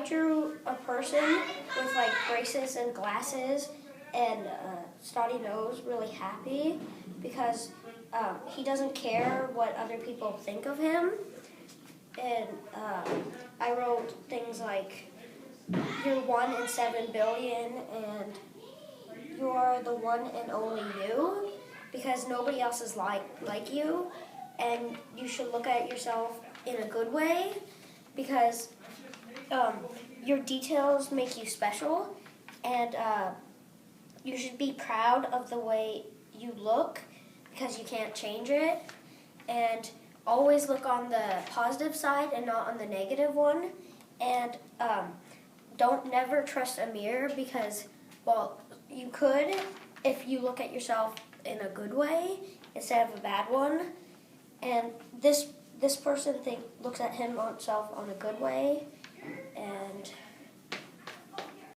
drew a person with like braces and glasses and a snotty nose really happy because he doesn't care what other people think of him. And I wrote things like, you're 1 in 7 billion and you're the one and only you because nobody else is like you, and you should look at yourself in a good way because your details make you special, and you should be proud of the way you look because you can't change it, and always look on the positive side and not on the negative one, and don't never trust a mirror because, well, you could if you look at yourself in a good way instead of a bad one, and this person looks at himself on a good way, and